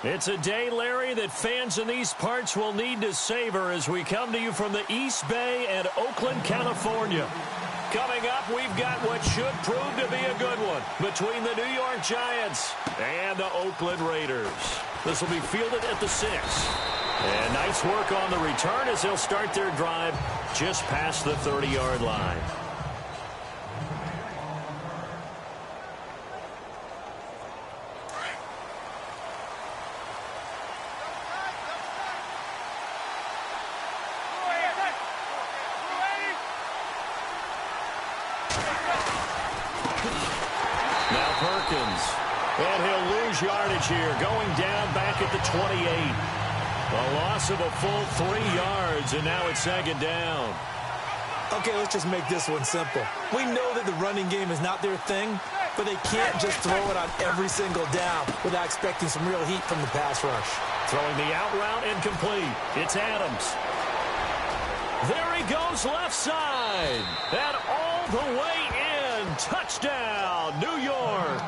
It's a day, Larry, that fans in these parts will need to savor as we come to you from the East Bay and Oakland, California. Coming up, we've got what should prove to be a good one between the New York Giants and the Oakland Raiders. This will be fielded at the 6. And nice work on the return as they'll start their drive just past the 30-yard line. And he'll lose yardage here, going down back at the 28. A loss of a full 3 yards, and now it's 2nd down. Okay, let's just make this one simple. We know that the running game is not their thing, but they can't just throw it on every single down without expecting some real heat from the pass rush. Throwing the out route incomplete. It's Adams. There he goes left side. And all the way in. Touchdown, New York.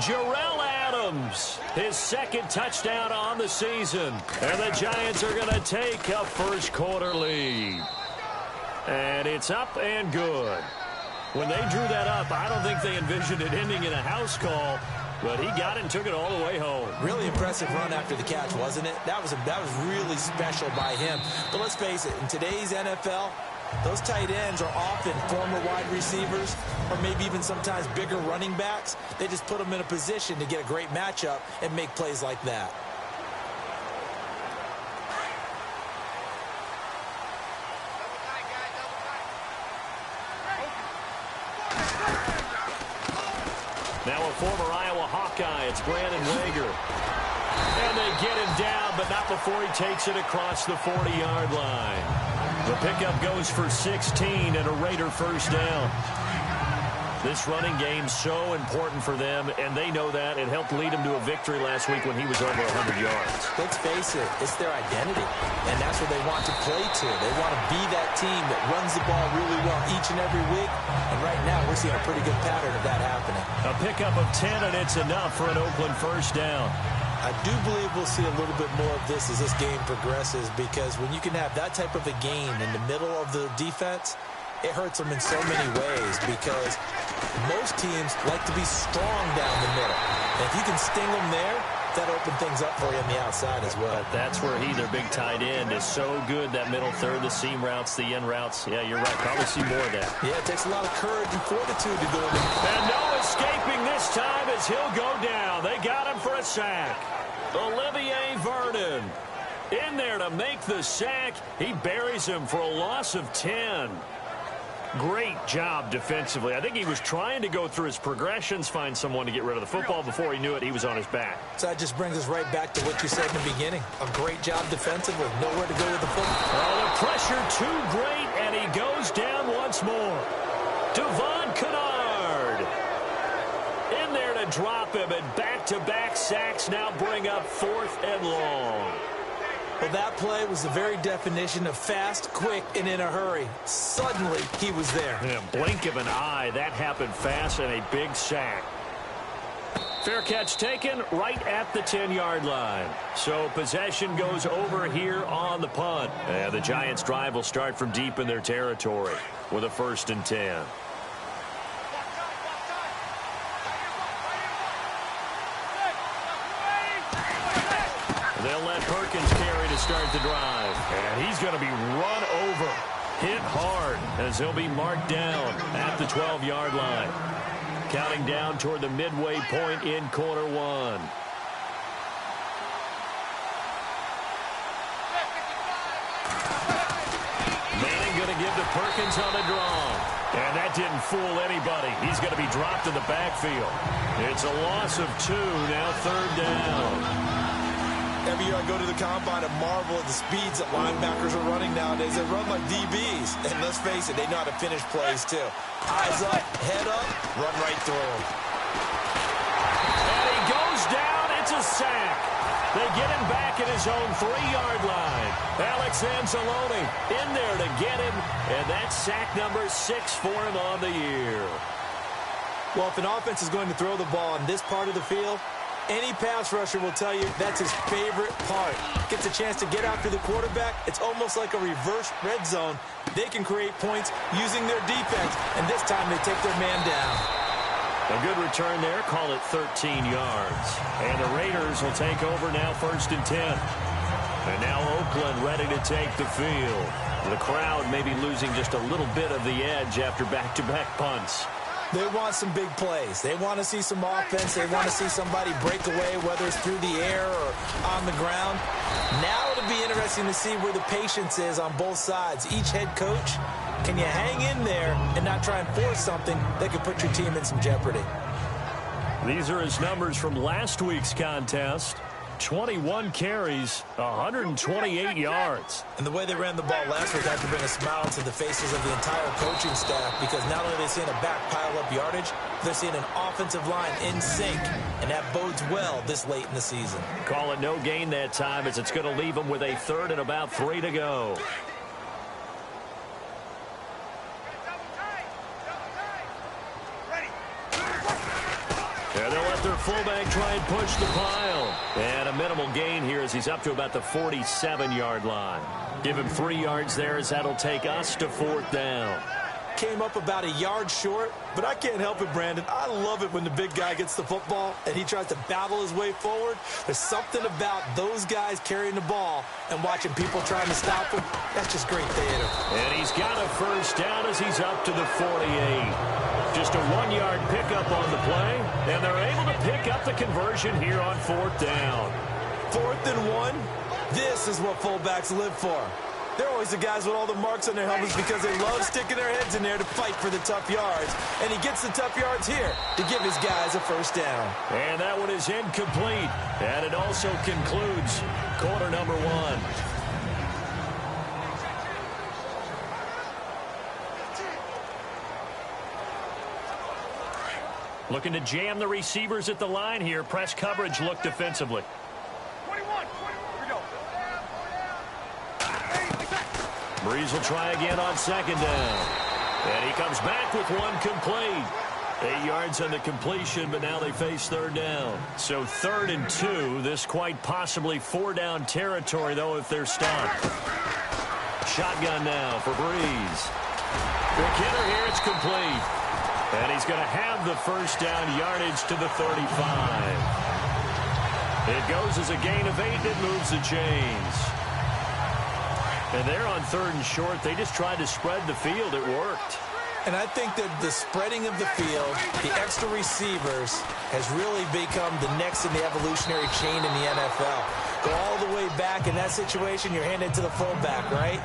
Jarrell Adams, his 2nd touchdown on the season. And the Giants are going to take a first-quarter lead. And it's up and good. When they drew that up, I don't think they envisioned it ending in a house call, but he got it and took it all the way home. Really impressive run after the catch, wasn't it? That was really special by him. But let's face it, in today's NFL, those tight ends are often former wide receivers or maybe even sometimes bigger running backs. They just put them in a position to get a great matchup and make plays like that. Now a former Iowa Hawkeye, it's Brandon Wager. And they get him down, but not before he takes it across the 40-yard line. The pickup goes for 16 and a Raider first down. This running game's so important for them, and they know that. It helped lead him to a victory last week when he was over 100 yards. Let's face it, it's their identity, and that's what they want to play to. They want to be that team that runs the ball really well each and every week, and right now we're seeing a pretty good pattern of that happening. A pickup of 10, and it's enough for an Oakland first down. I do believe we'll see a little bit more of this as this game progresses, because when you can have that type of a gain in the middle of the defense, it hurts them in so many ways, because most teams like to be strong down the middle. And if you can sting them there, that opens things up for you on the outside as well. But that's where their big tight end, is so good, that middle third, the seam routes, the in routes. Yeah, you're right. Probably see more of that. Yeah, it takes a lot of courage and fortitude to go in. And no escaping this time as he'll go down. They got him for a sack. Olivier Vernon in there to make the sack. He buries him for a loss of 10. Great job defensively. I think he was trying to go through his progressions, find someone to get rid of the football. Before he knew it, he was on his back. So that just brings us right back to what you said in the beginning. A great job defensively. Nowhere to go with the football. Oh, the pressure too great, and he goes down once more. Devon Kennard in there to drop him, and back-to-back sacks now bring up 4th and long. Well, that play was the very definition of fast, quick, and in a hurry. Suddenly, he was there. In a blink of an eye, that happened fast, and a big sack. Fair catch taken right at the 10-yard line. So possession goes over here on the punt. And the Giants' drive will start from deep in their territory with a 1st and 10. They'll let Perkins carry to start the drive. And he's going to be run over, hit hard, as he'll be marked down at the 12-yard line. Counting down toward the midway point in quarter 1. Manning going to give to Perkins on the draw. And that didn't fool anybody. He's going to be dropped in the backfield. It's a loss of 2, now 3rd down. Every year I go to the combine and marvel at the speeds that linebackers are running nowadays. They run like DBs. And let's face it, they know how to finish plays too. Eyes up, head up, run right through them. And he goes down. It's a sack. They get him back at his own 3-yard line. Alex Anzalone in there to get him. And that's sack number 6 for him on the year. Well, if an offense is going to throw the ball in this part of the field, Any pass rusher will tell you that's his favorite part. Gets a chance to get after the quarterback. It's almost like a reverse red zone. They can create points using their defense, and this time they take their man down. A good return there. Call it 13 yards. And the Raiders will take over now, 1st and 10. And now Oakland ready to take the field. The crowd may be losing just a little bit of the edge after back-to-back punts. They want some big plays. They want to see some offense. They want to see somebody break away, whether it's through the air or on the ground. Now it'll be interesting to see where the patience is on both sides. Each head coach, can you hang in there and not try and force something that could put your team in some jeopardy? These are his numbers from last week's contest. 21 carries, 128 yards. And the way they ran the ball last week had to bring a smile to the faces of the entire coaching staff, because not only are they seeing a back pile up yardage, they're seeing an offensive line in sync, and that bodes well this late in the season. Call it no gain that time, as it's going to leave them with a 3rd and about 3 to go. And they'll let their fullback try and push the pile. And a minimal gain here as he's up to about the 47-yard line. Give him 3 yards there, as that'll take us to 4th down. Came up about a yard short, but I can't help it, Brandon. I love it when the big guy gets the football and he tries to battle his way forward. There's something about those guys carrying the ball and watching people trying to stop him. That's just great theater. And he's got a 1st down as he's up to the 48. Just a 1-yard pickup on the play, and they're able to pick up the conversion here on 4th down. 4th and 1, this is what fullbacks live for. They're always the guys with all the marks on their helmets because they love sticking their heads in there to fight for the tough yards. And he gets the tough yards here to give his guys a 1st down. And that one is incomplete. And it also concludes quarter number 1. Looking to jam the receivers at the line here. Press coverage look defensively. 21. Here we go. Breeze will try again on 2nd down. And he comes back with one complete. 8 yards on the completion, but now they face 3rd down. So 3rd and 2. This quite possibly 4-down territory, though, if they're stopped. Shotgun now for Breeze. Quick hitter here. It's complete. And he's going to have the 1st down yardage to the 35. It goes as a gain of 8, and it moves the chains. And they're on 3rd and short. They just tried to spread the field. It worked. And I think that the spreading of the field, the extra receivers, has really become the next in the evolutionary chain in the NFL. Go all the way back. In that situation, you're handed to the fullback, right?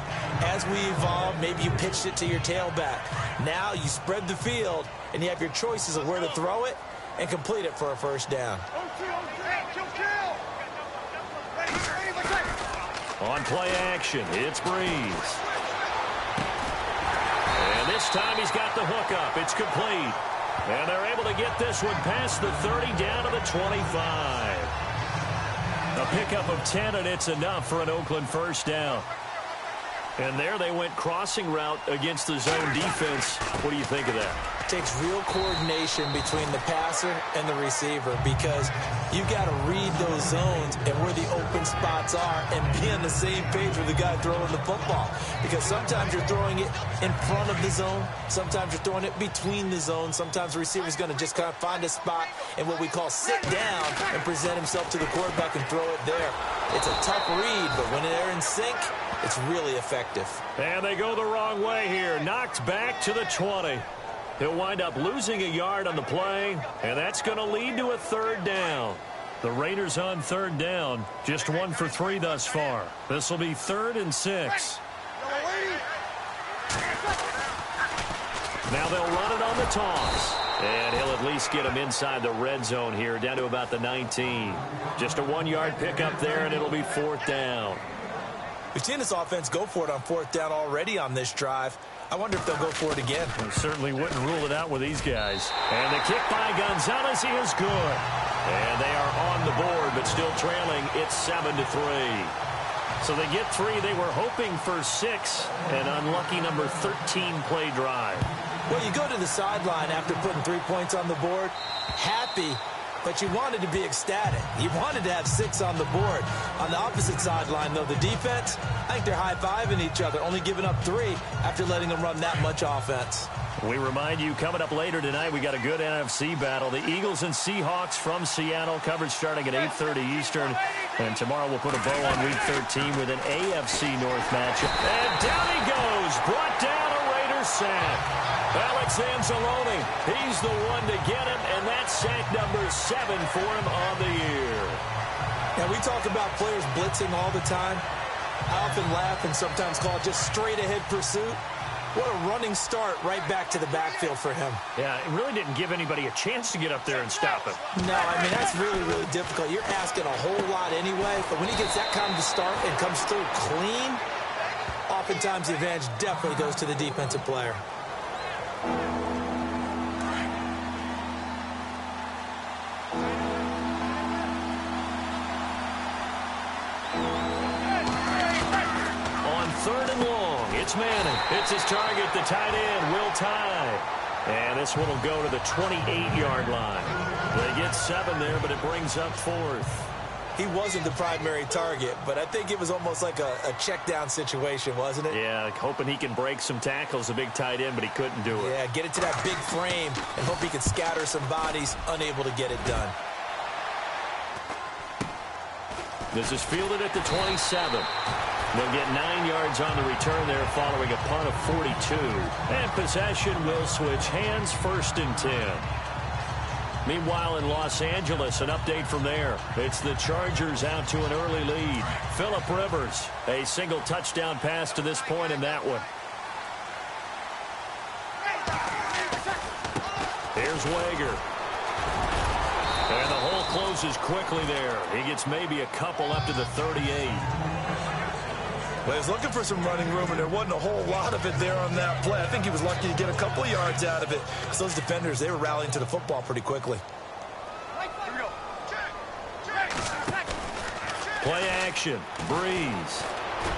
As we evolve, maybe you pitched it to your tailback. Now you spread the field, and you have your choices of where to throw it and complete it for a 1st down. On play action, it's Breeze. And this time he's got the hook up. It's complete. And they're able to get this one past the 30 down to the 25. A pickup of 10, and it's enough for an Oakland 1st down. And there they went crossing route against the zone defense. What do you think of that? It takes real coordination between the passer and the receiver, because you've got to read those zones and where the open spots are and be on the same page with the guy throwing the football. Because sometimes you're throwing it in front of the zone. Sometimes you're throwing it between the zones. Sometimes the receiver's going to just kind of find a spot and what we call sit down and present himself to the quarterback and throw it there. It's a tough read, but when they're in sync, it's really effective. And they go the wrong way here. Knocked back to the 20. He'll wind up losing a yard on the play, and that's going to lead to a 3rd down. The Raiders on 3rd down, just 1 for 3 thus far. This will be 3rd and 6. Now they'll run it on the toss. And he'll at least get him inside the red zone here, down to about the 19. Just a 1-yard pickup there, and it'll be 4th down. We've seen this offense go for it on 4th down already on this drive. I wonder if they'll go for it again. We certainly wouldn't rule it out with these guys. And the kick by Gonzalez, he is good. And they are on the board, but still trailing. It's 7-3. So they get 3. They were hoping for 6. An unlucky number 13 play drive. Well, you go to the sideline after putting 3 points on the board, happy but you wanted to be ecstatic. You wanted to have 6 on the board. On the opposite sideline, though, the defense, I think they're high-fiving each other, only giving up 3 after letting them run that much offense. We remind you, coming up later tonight, we got a good NFC battle. The Eagles and Seahawks from Seattle, coverage starting at 8:30 Eastern. And tomorrow we'll put a bow on Week 13 with an AFC North matchup. And down he goes, brought down a Raiders sack. Alex Anzalone, he's the one to get him, and that's sack number 7 for him on the year. Now, we talk about players blitzing all the time. I often laugh and sometimes call it just straight-ahead pursuit. What a running start right back to the backfield for him. Yeah, it really didn't give anybody a chance to get up there and stop him. No, I mean, that's really, really difficult. You're asking a whole lot anyway, but when he gets that kind of start and comes through clean, oftentimes the advantage definitely goes to the defensive player. Third and long, it's Manning. It's his target, the tight end, Will Tye. And this one will go to the 28-yard line. They get 7 there, but it brings up 4th. He wasn't the primary target, but I think it was almost like a check-down situation, wasn't it? Yeah, hoping he can break some tackles, a big tight end, but he couldn't do it. Yeah, get it to that big frame and hope he can scatter some bodies, unable to get it done. This is fielded at the 27. They'll get 9 yards on the return there following a punt of 42. And possession will switch hands, 1st and 10. Meanwhile, in Los Angeles, an update from there. It's the Chargers out to an early lead. Phillip Rivers, a single touchdown pass to this point in that one. Here's Wager. And the hole closes quickly there. He gets maybe a couple up to the 38. Well, he was looking for some running room, and there wasn't a whole lot of it there on that play. I think he was lucky to get a couple of yards out of it. Because those defenders, they were rallying to the football pretty quickly. Play action. Breeze.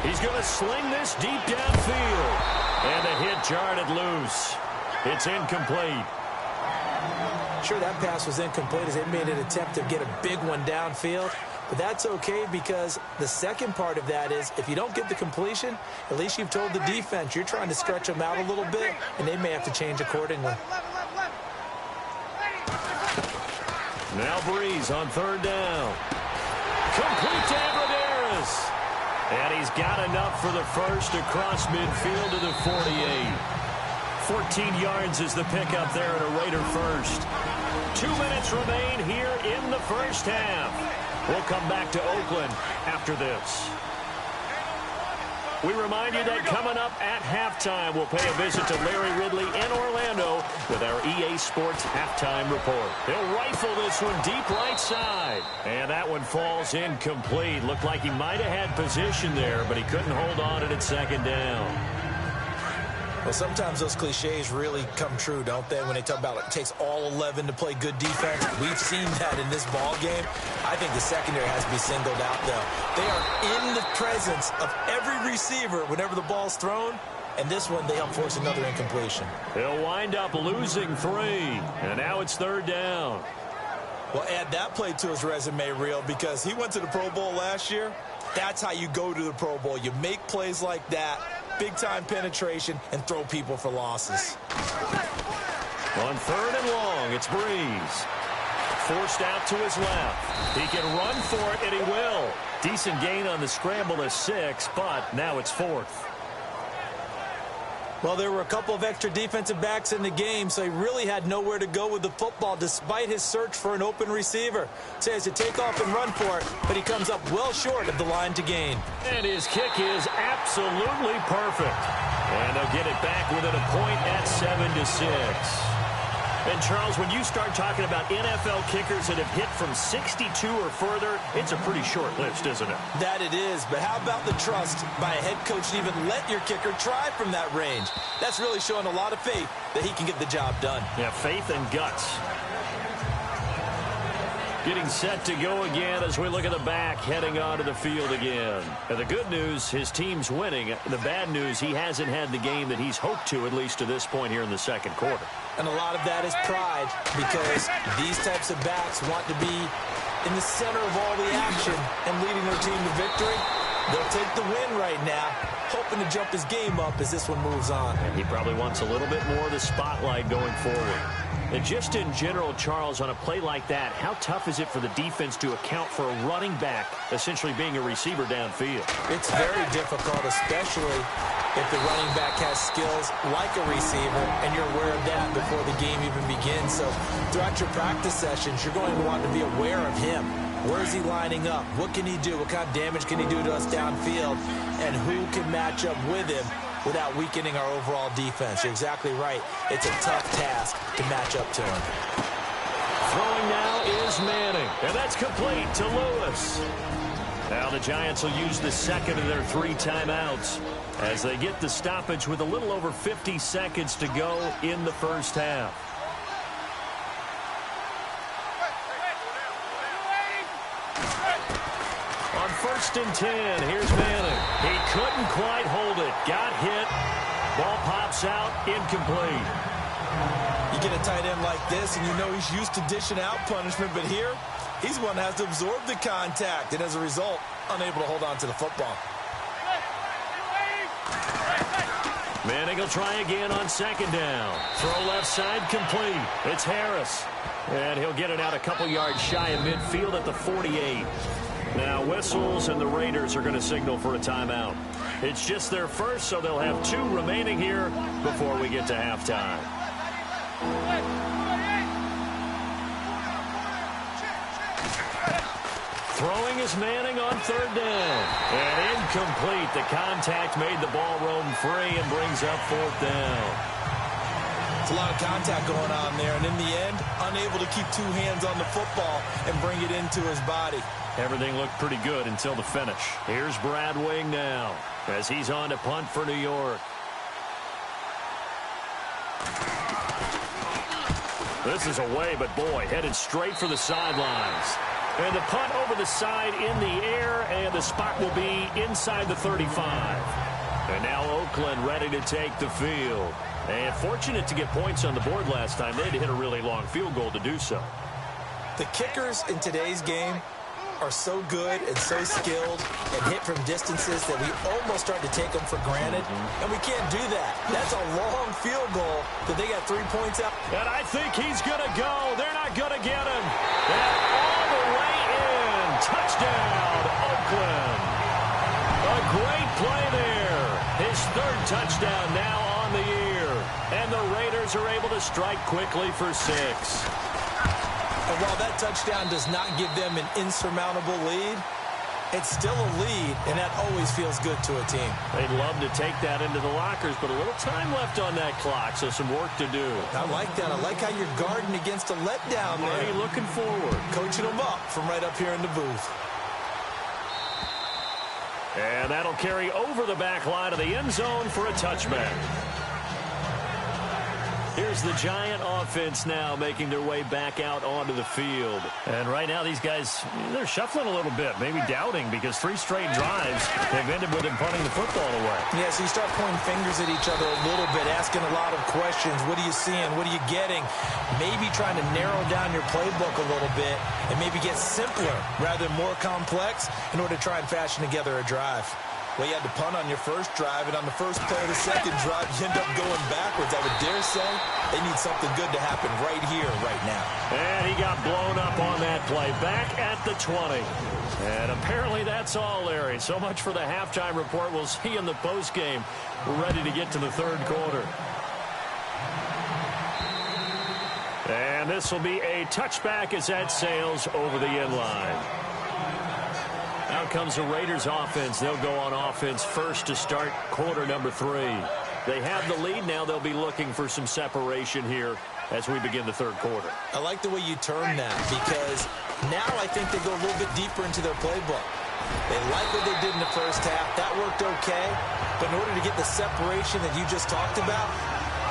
He's going to sling this deep downfield. And the hit jarred it loose. It's incomplete. Sure, that pass was incomplete as they made an attempt to get a big one downfield. But that's okay because the second part of that is if you don't get the completion, at least you've told the defense you're trying to stretch them out a little bit, and they may have to change accordingly. Now Breeze on 3rd down. Complete to Abradaris. And he's got enough for the first across midfield to the 48. 14 yards is the pickup there at a Raider first. 2 minutes remain here in the first half. We'll come back to Oakland after this. We remind you that coming up at halftime, we'll pay a visit to Larry Ridley in Orlando with our EA Sports Halftime Report. He'll rifle this one deep right side. And that one falls incomplete. Looked like he might have had position there, but he couldn't hold on at 2nd down. Well, sometimes those cliches really come true, don't they? When they talk about it takes all 11 to play good defense. We've seen that in this ball game. I think the secondary has to be singled out, though. They are in the presence of every receiver whenever the ball's thrown. And this one, they help force another incompletion. They'll wind up losing 3. And now it's 3rd down. Well, add that play to his resume reel because he went to the Pro Bowl last year. That's how you go to the Pro Bowl. You make plays like that. Big-time penetration, and throw people for losses. On 3rd and long, it's Breeze. Forced out to his left. He can run for it, and he will. Decent gain on the scramble is 6, but now it's 4th. Well, there were a couple of extra defensive backs in the game, so he really had nowhere to go with the football despite his search for an open receiver. So he has to take off and run for it, but he comes up well short of the line to gain. And his kick is absolutely perfect. And they'll get it back within a point at 7-6. And, Charles, when you start talking about NFL kickers that have hit from 62 or further, it's a pretty short list, isn't it? That it is, but how about the trust by a head coach to even let your kicker try from that range? That's really showing a lot of faith that he can get the job done. Yeah, faith and guts. Getting set to go again as we look at the back heading onto the field again. And the good news, his team's winning. The bad news, he hasn't had the game that he's hoped to, at least to this point here in the second quarter. And a lot of that is pride, because these types of backs want to be in the center of all the action and leading their team to victory. They'll take the win right now, hoping to jump his game up as this one moves on. And he probably wants a little bit more of the spotlight going forward. And just in general, Charles, on a play like that, how tough is it for the defense to account for a running back essentially being a receiver downfield? It's very difficult, especially if the running back has skills like a receiver, and you're aware of that before the game even begins. So throughout your practice sessions, you're going to want to be aware of him. Where is he lining up? What can he do? What kind of damage can he do to us downfield? And who can match up with him without weakening our overall defense? You're exactly right. It's a tough task to match up to him. Throwing now is Manning, and that's complete to Lewis. Now the Giants will use the second of their 3 timeouts as they get the stoppage with a little over 50 seconds to go in the first half. On 1st and 10, here's Manning. He couldn't quite hold it. Got hit. Ball pops out, incomplete. You get a tight end like this, and you know he's used to dishing out punishment, but here, he's one that has to absorb the contact, and as a result, unable to hold on to the football. Manning will try again on 2nd down. Throw left side complete. It's Harris. And he'll get it out a couple yards shy of midfield at the 48. Now whistles, and the Raiders are going to signal for a timeout. It's just their first, so they'll have 2 remaining here before we get to halftime. Throwing is Manning on 3rd down. And incomplete. The contact made the ball roam free and brings up 4th down. It's a lot of contact going on there, and in the end, unable to keep 2 hands on the football and bring it into his body. Everything looked pretty good until the finish. Here's Brad Wing now as he's on to punt for New York. This is away, but boy, headed straight for the sidelines. And the punt over the side in the air, and the spot will be inside the 35. And now Oakland ready to take the field. And fortunate to get points on the board last time. They had to hit a really long field goal to do so. The kickers in today's game are so good and so skilled and hit from distances that we almost start to take them for granted, and we can't do that. That's a long field goal that they got 3 points out. And I think he's going to go. They're not going to get him. And all the way in. Touchdown, Oakland. A great play there. His 3rd touchdown now on the year. And the Raiders are able to strike quickly for 6. And while that touchdown does not give them an insurmountable lead, it's still a lead, and that always feels good to a team. They'd love to take that into the lockers, but a little time left on that clock, so some work to do. I like that. I like how you're guarding against a letdown there. Already looking forward. Coaching them up from right up here in the booth. And that'll carry over the back line of the end zone for a touchback. Here's the Giant offense now making their way back out onto the field. And right now these guys, they're shuffling a little bit, maybe doubting, because 3 straight drives have ended with them punting the football away. Yeah, so you start pointing fingers at each other a little bit, asking a lot of questions. What are you seeing? What are you getting? Maybe trying to narrow down your playbook a little bit and maybe get simpler rather than more complex in order to try and fashion together a drive. Well, you had to punt on your first drive, and on the first play of the second drive, you end up going backwards. I would dare say they need something good to happen right here, right now. And he got blown up on that play, back at the 20. And apparently that's all, Larry. So much for the halftime report. We'll see you in the postgame. We're ready to get to the 3rd quarter. And this will be a touchback as that sails over the end line. Out comes the Raiders offense. They'll go on offense first to start quarter number 3. They have the lead now. They'll be looking for some separation here as we begin the 3rd quarter. I like the way you turn that, because now I think they go a little bit deeper into their playbook. They like what they did in the first half. That worked okay. But in order to get the separation that you just talked about,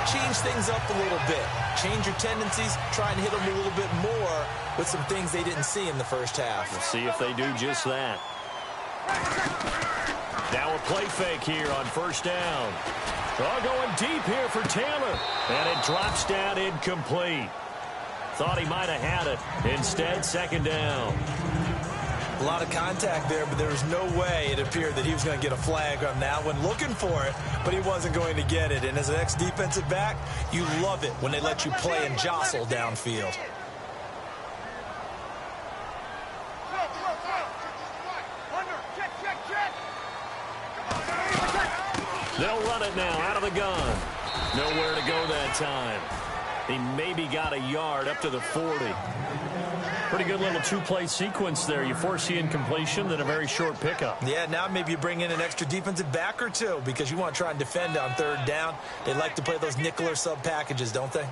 change things up a little bit. Change your tendencies, try and hit them a little bit more with some things they didn't see in the first half. We'll see if they do just that. Now a play fake here on first down. Oh, going deep here for Taylor. And it drops down incomplete. Thought he might have had it. Instead, second down. A lot of contact there, but there was no way it appeared that he was going to get a flag on that one. Looking for it, but he wasn't going to get it. And as an ex-defensive back, you love it when they let you play and jostle downfield. They'll run it now out of the gun. Nowhere to go that time. He maybe got a yard up to the 40. Pretty good little two-play sequence there. You force the incompletion, then a very short pickup. Yeah, now maybe you bring in an extra defensive back or two because you want to try and defend on third down. They like to play those nickel or sub packages, don't they?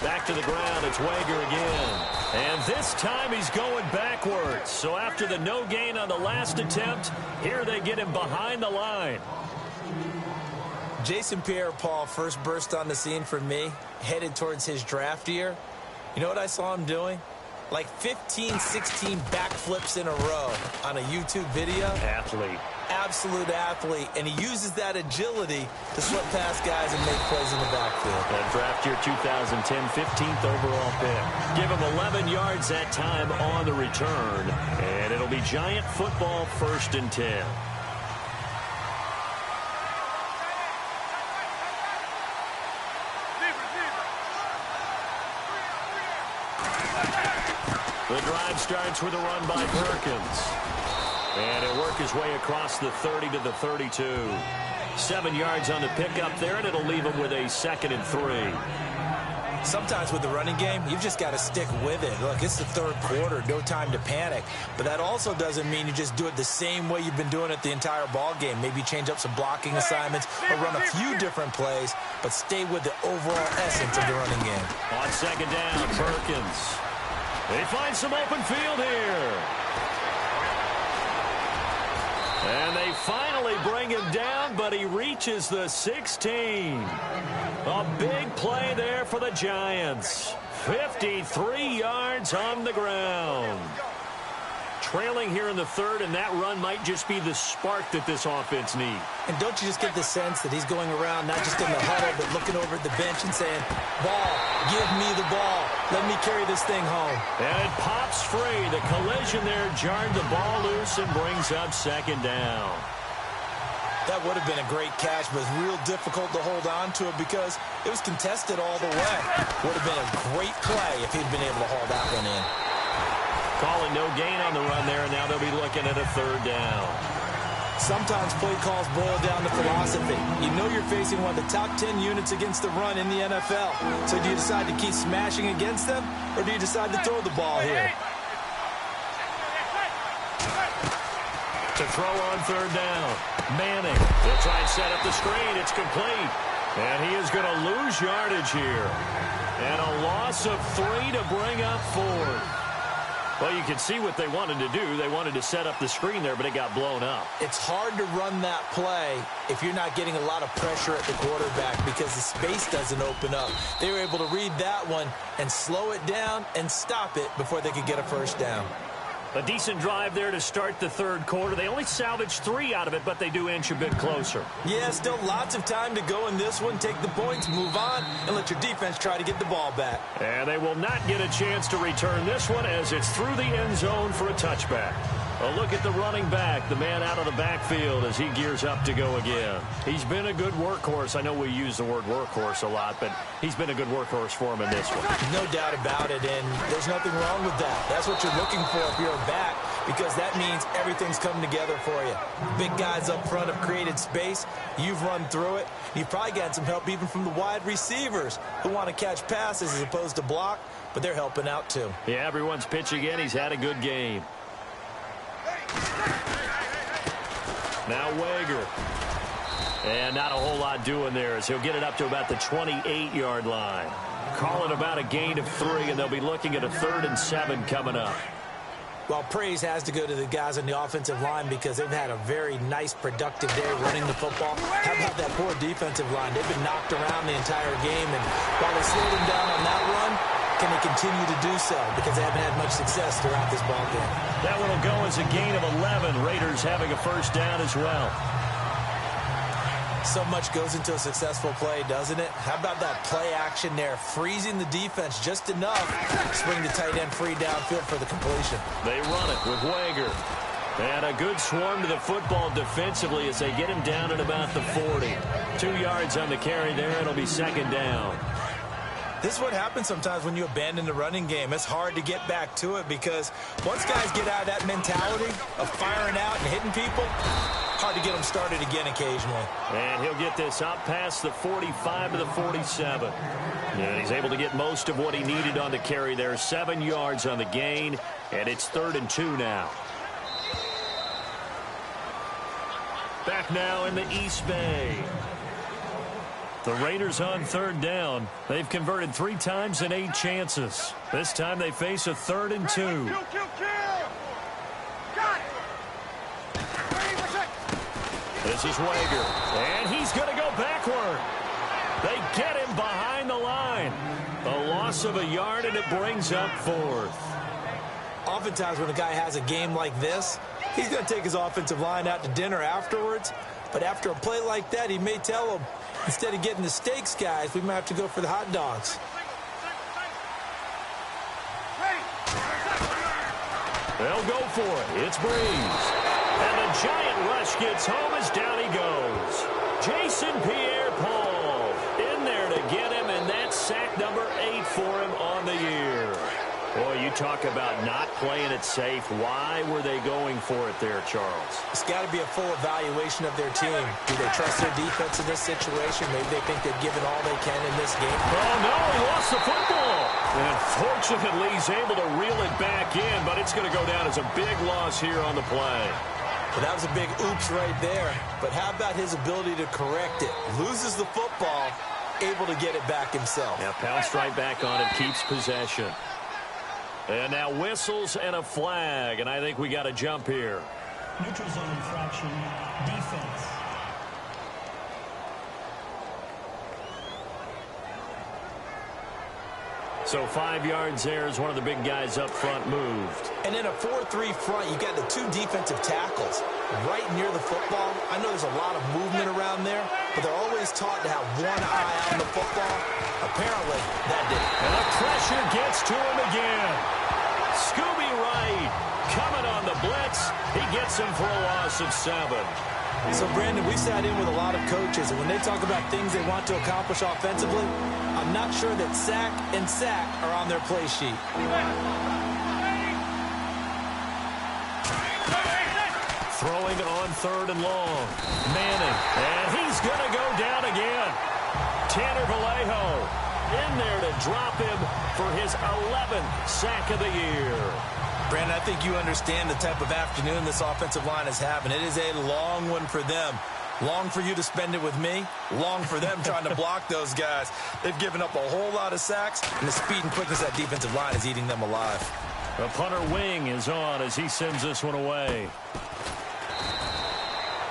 Back to the ground, it's Wager again. And this time he's going backwards. So after the no gain on the last attempt, here they get him behind the line. Jason Pierre-Paul first burst on the scene for me, headed towards his draft year. You know what I saw him doing? Like 15, 16 backflips in a row on a YouTube video. Athlete. Absolute athlete. And he uses that agility to slip past guys and make plays in the backfield. That draft year 2010, 15th overall pick. Give him 11 yards that time on the return. And it'll be Giant football, 1st and 10. The drive starts with a run by Perkins. And he'll work his way across the 30 to the 32. 7 yards on the pickup there, and it'll leave him with a 2nd and 3. Sometimes with the running game, you've just got to stick with it. Look, it's the third quarter, no time to panic. But that also doesn't mean you just do it the same way you've been doing it the entire ball game. Maybe change up some blocking assignments or run a few different plays, but stay with the overall essence of the running game. On second down, Perkins. They find some open field here. And they finally bring him down, but he reaches the 16. A big play there for the Giants. 53 yards on the ground. Trailing here in the third, and that run might just be the spark that this offense needs. And don't you just get the sense that he's going around, not just in the huddle, but looking over at the bench and saying, ball, give me the ball. Let me carry this thing home. And it pops free. The collision there jarred the ball loose and brings up second down. That would have been a great catch, but it's real difficult to hold on to it because it was contested all the way. Would have been a great play if he'd been able to haul that one in. Calling no gain on the run there, and now they'll be looking at a third down. Sometimes play calls boil down to philosophy. You know you're facing one of the top 10 units against the run in the NFL. So do you decide to keep smashing against them, or do you decide to throw the ball here? To throw on third down. Manning. They'll try and set up the screen. It's complete. And he is going to lose yardage here. And a loss of 3 to bring up 4. Well, you can see what they wanted to do. They wanted to set up the screen there, but it got blown up. It's hard to run that play if you're not getting a lot of pressure at the quarterback because the space doesn't open up. They were able to read that one and slow it down and stop it before they could get a first down. A decent drive there to start the third quarter. They only salvaged 3 out of it, but they do inch a bit closer. Yeah, still lots of time to go in this one. Take the points, move on, and let your defense try to get the ball back. And they will not get a chance to return this one as it's through the end zone for a touchback. A look at the running back, the man out of the backfield as he gears up to go again. He's been a good workhorse. I know we use the word workhorse a lot, but he's been a good workhorse for him in this one. No doubt about it, and there's nothing wrong with that. That's what you're looking for if you're a back, because that means everything's coming together for you. Big guys up front have created space. You've run through it. You've probably got some help even from the wide receivers who want to catch passes as opposed to block, but they're helping out too. Yeah, everyone's pitching in. He's had a good game. Now Wager. And not a whole lot doing there as he'll get it up to about the 28-yard line. Calling about a gain of 3, and they'll be looking at a 3rd and 7 coming up. Well, praise has to go to the guys on the offensive line because they've had a very nice, productive day running the football. How about that poor defensive line? They've been knocked around the entire game, and while they slowed them down on that run, can they continue to do so? Because they haven't had much success throughout this ball game. That one will go as a gain of 11. Raiders having a first down as well. So much goes into a successful play, doesn't it? How about that play action there, freezing the defense just enough to swing the tight end free downfield for the completion. They run it with Wager. And a good swarm to the football defensively as they get him down at about the 40. 2 yards on the carry there. It'll be second down. This is what happens sometimes when you abandon the running game. It's hard to get back to it because once guys get out of that mentality of firing out and hitting people, hard to get them started again occasionally. And he'll get this up past the 45 to the 47. And he's able to get most of what he needed on the carry there. 7 yards on the gain, and it's 3rd and 2 now. Back now in the East Bay. The Raiders on 3rd down. They've converted 3 times in 8 chances. This time they face a 3rd and 2. Kill, kill, kill! Got it! This is Wager, and he's going to go backward. They get him behind the line. A loss of a yard, and it brings up 4th. Oftentimes when a guy has a game like this, he's going to take his offensive line out to dinner afterwards. But after a play like that, he may tell them, instead of getting the steaks, guys, we might have to go for the hot dogs. They'll go for it. It's Breeze. And the giant rush gets home as down he goes. Jason Pierre-Paul in there to get him, and that's sack number 8 for him on the year. Boy, you talk about not playing it safe. Why were they going for it there, Charles? It's got to be a full evaluation of their team. Do they trust their defense in this situation? Maybe they think they've given all they can in this game. Oh, no, he lost the football. And fortunately, he's able to reel it back in, but it's going to go down as a big loss here on the play. Well, that was a big oops right there. But how about his ability to correct it? Loses the football, able to get it back himself. Yeah, pounced right back on it, keeps possession. And now whistles and a flag, and I think we got to jump here. Neutral zone infraction, defense. So 5 yards there as one of the big guys up front moved. And in a 4-3 front, you got the 2 defensive tackles right near the football. I know there's a lot of movement around there, but they're always taught to have one eye on the football. Apparently, that did it. And the pressure gets to him again. Scooby Wright coming on the blitz. He gets him for a loss of 7. So, Brandon, we sat in with a lot of coaches, and when they talk about things they want to accomplish offensively, I'm not sure that sack and sack are on their play sheet. Throwing on 3rd and long. Manning, and he's going to go down again. Tanner Vallejo in there to drop him for his 11th sack of the year. Brandon, I think you understand the type of afternoon this offensive line is having. It is a long one for them. Long for you to spend it with me. Long for them trying to block those guys. They've given up a whole lot of sacks, and the speed and quickness of that defensive line is eating them alive. The punter wing is on as he sends this one away.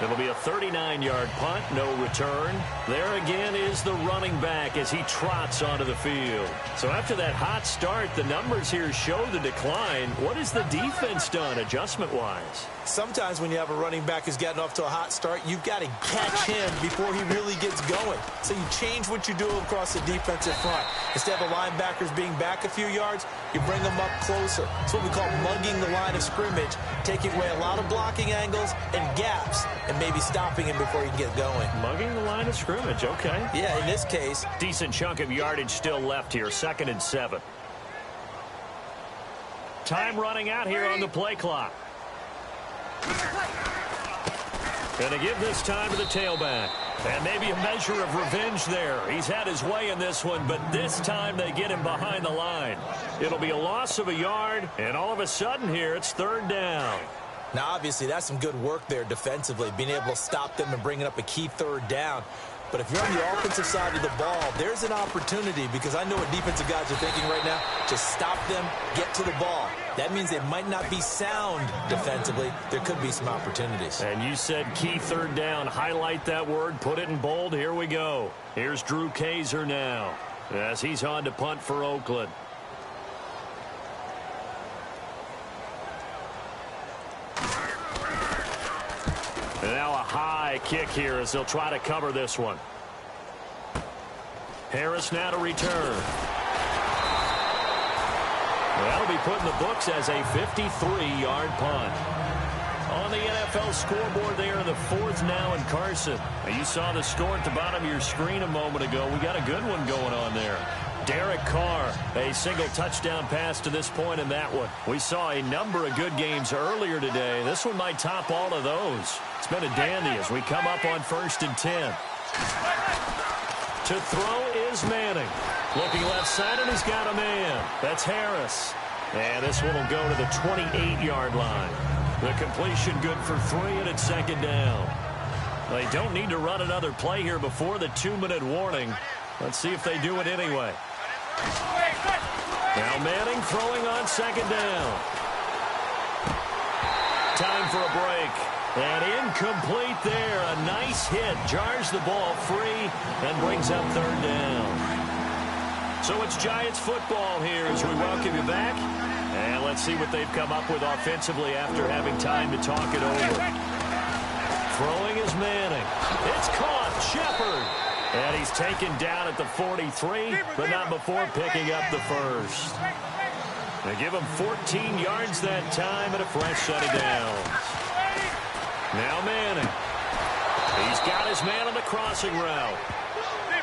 It'll be a 39-yard punt, no return. There again is the running back as he trots onto the field. So after that hot start, the numbers here show the decline. What has the defense done adjustment-wise? Sometimes when you have a running back who's gotten off to a hot start, you've got to catch him before he really gets going. So you change what you do across the defensive front. Instead of the linebackers being back a few yards, you bring them up closer. It's what we call mugging the line of scrimmage, taking away a lot of blocking angles and gaps, and maybe stopping him before he can get going. Mugging the line of scrimmage, okay. Yeah, in this case. Decent chunk of yardage still left here, 2nd and 7. Time running out here on the play clock. Going to give this time to the tailback. And maybe a measure of revenge there. He's had his way in this one, but this time they get him behind the line. It'll be a loss of a yard, and all of a sudden here it's 3rd down. Now, obviously, that's some good work there defensively, being able to stop them and bringing up a key 3rd down. But if you're on the offensive side of the ball, there's an opportunity, because I know what defensive guys are thinking right now. Just stop them, get to the ball. That means they might not be sound defensively. There could be some opportunities. And you said key third down. Highlight that word, put it in bold. Here we go. Here's Drew Kaiser now as he's on to punt for Oakland. And now a high kick here as they'll try to cover this one. Harris now to return. That'll be put in the books as a 53-yard punt. On the NFL scoreboard there in the fourth now in Carson. Now you saw the score at the bottom of your screen a moment ago. We got a good one going on there. Derek Carr, a single touchdown pass to this point in that one. We saw a number of good games earlier today. This one might top all of those. It's been a dandy as we come up on 1st and 10. To throw is Manning. Looking left side, and he's got a man. That's Harris. And this one will go to the 28-yard line. The completion good for 3, and it's 2nd down. They don't need to run another play here before the 2-minute warning. Let's see if they do it anyway. Now Manning throwing on 2nd down. Time for a break. And incomplete there. A nice hit. Jars the ball free and brings up 3rd down. So it's Giants football here as we welcome you back. And let's see what they've come up with offensively after having time to talk it over. Throwing is Manning. It's caught. Shepard. And he's taken down at the 43, but not before picking up the first. They give him 14 yards that time and a fresh set of downs. Now Manning. He's got his man on the crossing route.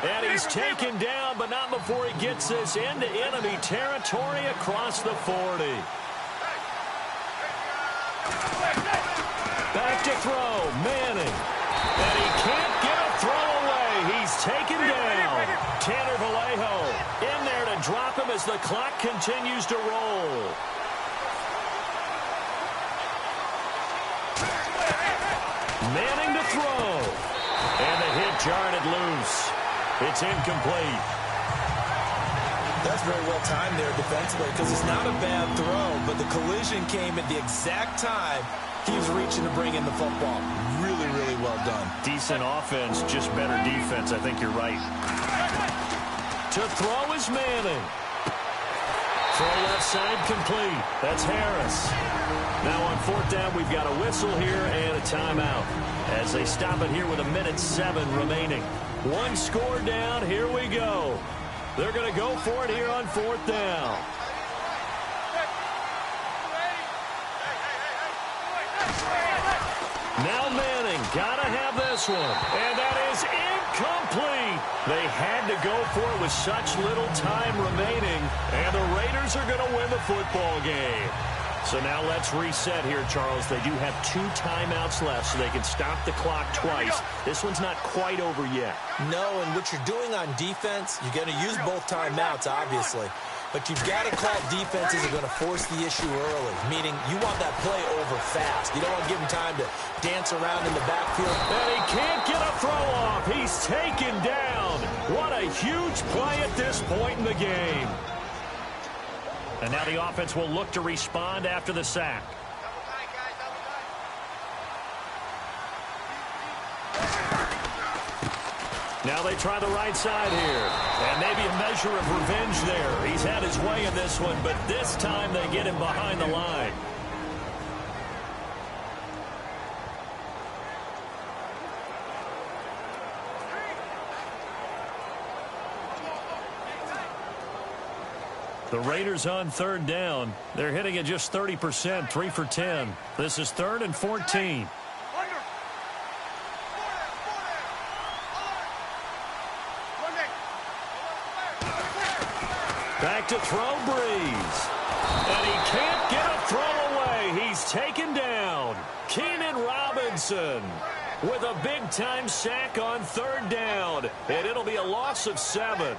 And he's taken down, but not before he gets this into enemy territory across the 40. Back to throw. Manning. And he can't get a throw away. He's taken down. Tanner Vallejo in there to drop him as the clock continues to roll. Manning to throw. And the hit jarred it loose. It's incomplete. That's very well timed there defensively, because it's not a bad throw, but the collision came at the exact time he was reaching to bring in the football. Really, really well done. Decent offense, just better defense. I think you're right. To throw is Manning. Throw left side complete. That's Harris. Now on 4th down, we've got a whistle here and a timeout as they stop it here with 1:07 remaining. One score down. Here we go. They're going to go for it here on 4th down. Now Manning, got to have this one. And that is incomplete. They had to go for it with such little time remaining. And the Raiders are going to win the football game. So now let's reset here, Charles. They do have 2 timeouts left, so they can stop the clock twice. This one's not quite over yet. No, and what you're doing on defense, you're going to use both timeouts, obviously. But you've got to call defenses that are going to force the issue early, meaning you want that play over fast. You don't want to give them time to dance around in the backfield. And he can't get a throw off. He's taken down. What a huge play at this point in the game. And now the offense will look to respond after the sack. Now they try the right side here. And maybe a measure of revenge there. He's had his way in this one, but this time they get him behind the line. The Raiders on 3rd down. They're hitting at just 30%, 3 for 10. This is 3rd and 14. Back to throw, Breeze. And he can't get a throw away. He's taken down. Keenan Robinson with a big-time sack on 3rd down. And it'll be a loss of 7.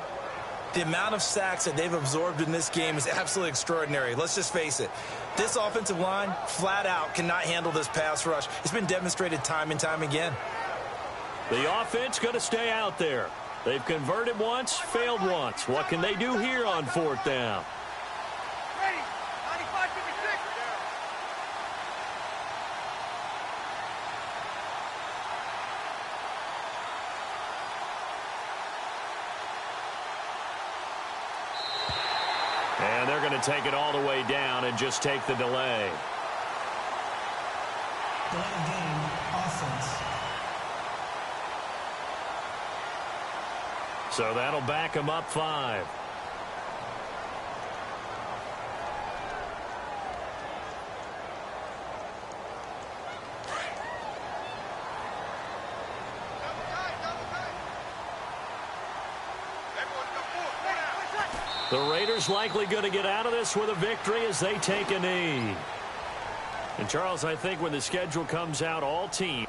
The amount of sacks that they've absorbed in this game is absolutely extraordinary. Let's just face it. This offensive line, flat out, cannot handle this pass rush. It's been demonstrated time and time again. The offense going to stay out there. They've converted once, failed once. What can they do here on 4th down? Ready. 95-56. And they're going to take it all the way down and just take the delay. Delay of game, offense. So that'll back them up 5. The Raiders likely going to get out of this with a victory as they take a knee. And Charles, I think when the schedule comes out, all teams